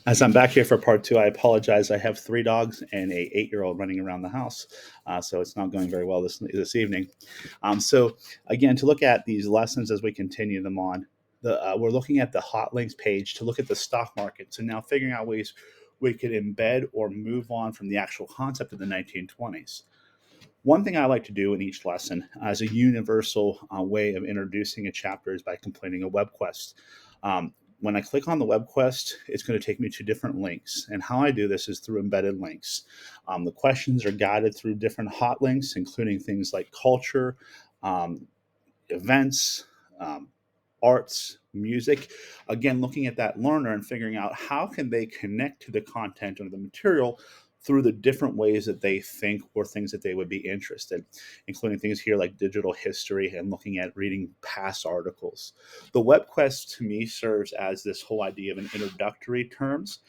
As I'm back here for part two, I apologize. I have three dogs and a 8-year-old running around the house, so it's not going very well this evening. So again, to look at these lessons as we continue them on, we're looking at the hot links page to look at the stock market. So now figuring out ways we could embed or move on from the actual concept of the 1920s. One thing I like to do in each lesson as a universal way of introducing a chapter is by completing a web quest. When I click on the web quest, it's going to take me to different links. And how I do this is through embedded links. The questions are guided through different hot links, including things like culture, um, events, um, arts, music. Again, looking at that learner and figuring out how can they connect to the content or the material through the different ways that they think or things that they would be interested, including things here like digital history and looking at reading past articles. The web quest to me serves as this whole idea of an introductory terms,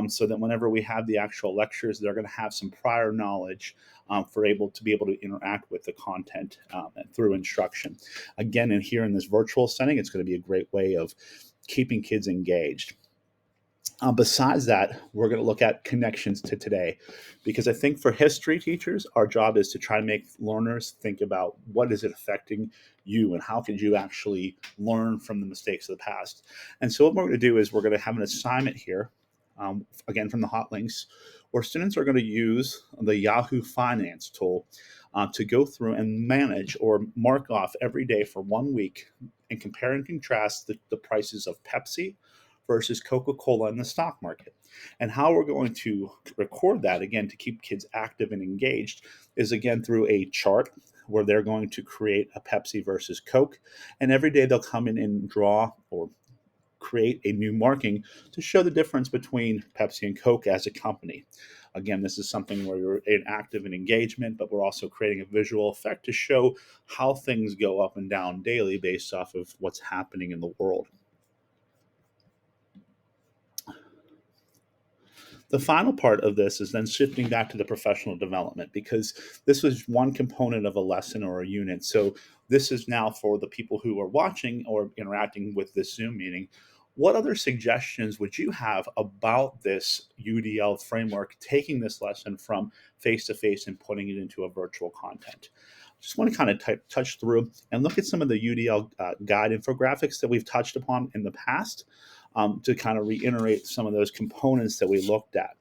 so that whenever we have the actual lectures, they're going to have some prior knowledge for able to be able to interact with the content through instruction. Again, and here in this virtual setting, it's going to be a great way of keeping kids engaged. Besides that, we're going to look at connections to today, because I think for history teachers, our job is to try to make learners think about what is it affecting you and how could you actually learn from the mistakes of the past. And so what we're going to do is we're going to have an assignment here, again from the hot links, where students are going to use the Yahoo Finance tool to go through and manage or mark off every day for 1 week and compare and contrast the prices of Pepsi versus Coca-Cola in the stock market. And how we're going to record that, again, to keep kids active and engaged, is again through a chart where they're going to create a Pepsi versus Coke. And every day they'll come in and draw or create a new marking to show the difference between Pepsi and Coke as a company. Again, this is something where you're in active and engagement, but we're also creating a visual effect to show how things go up and down daily based off of what's happening in the world. The final part of this is then shifting back to the professional development, because this was one component of a lesson or a unit. So this is now for the people who are watching or interacting with this Zoom meeting. What other suggestions would you have about this UDL framework, taking this lesson from face to face and putting it into a virtual content? Just want to kind of touch through and look at some of the UDL guide infographics that we've touched upon in the past, to kind of reiterate some of those components that we looked at.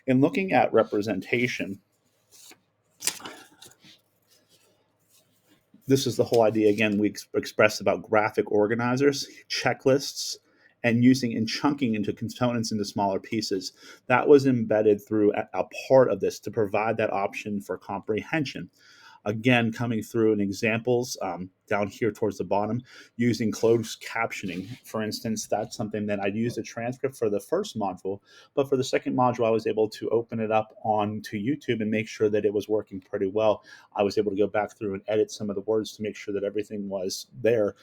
In looking at representation, this is the whole idea again we expressed about graphic organizers, checklists, and using and chunking into components into smaller pieces. That was embedded through a part of this to provide that option for comprehension. Again, coming through in examples down here towards the bottom, using closed captioning. For instance, that's something that I'd use a transcript for the first module, but for the second module, I was able to open it up onto YouTube and make sure that it was working pretty well. I was able to go back through and edit some of the words to make sure that everything was there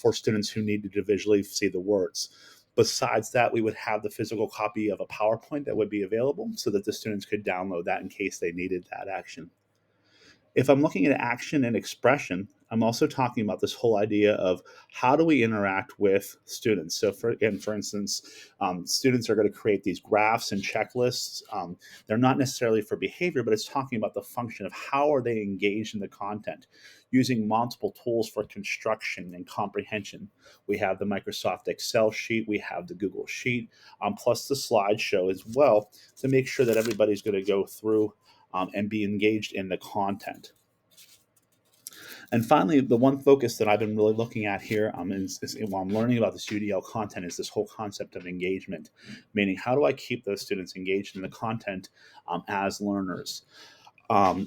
for students who needed to visually see the words. Besides that, we would have the physical copy of a PowerPoint that would be available so that the students could download that in case they needed that action. If I'm looking at action and expression, I'm also talking about this whole idea of how do we interact with students. So, for instance, students are going to create these graphs and checklists. They're not necessarily for behavior, but it's talking about the function of how are they engaged in the content, using multiple tools for construction and comprehension. We have the Microsoft Excel sheet, we have the Google Sheet, plus the slideshow as well, to make sure that everybody's going to go through and be engaged in the content. And finally, the one focus that I've been really looking at here while I'm learning about this UDL content is this whole concept of engagement, meaning how do I keep those students engaged in the content as learners?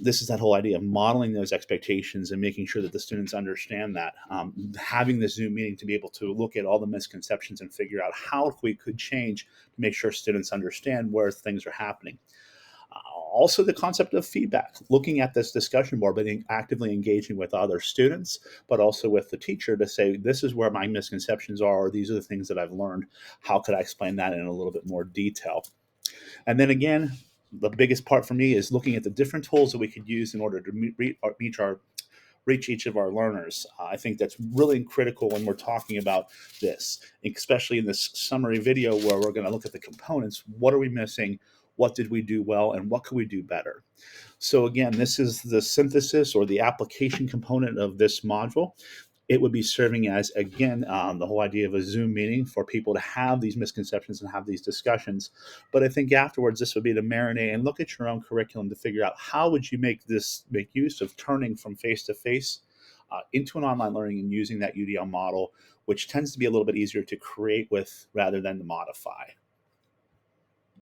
This is that whole idea of modeling those expectations and making sure that the students understand that. Having this Zoom meeting to be able to look at all the misconceptions and figure out how we could change to make sure students understand where things are happening. Also, the concept of feedback, looking at this discussion board, but actively engaging with other students, but also with the teacher to say, this is where my misconceptions are, or these are the things that I've learned. How could I explain that in a little bit more detail? And then again, the biggest part for me is looking at the different tools that we could use in order to reach each of our learners. I think that's really critical when we're talking about this, especially in this summary video where we're going to look at the components. What are we missing? What did we do well? And what could we do better? So again, this is the synthesis or the application component of this module. It would be serving as, again, the whole idea of a Zoom meeting for people to have these misconceptions and have these discussions. But I think afterwards, this would be to marinate and look at your own curriculum to figure out how would you make use of turning from face-to-face into an online learning and using that UDL model, which tends to be a little bit easier to create with rather than to modify.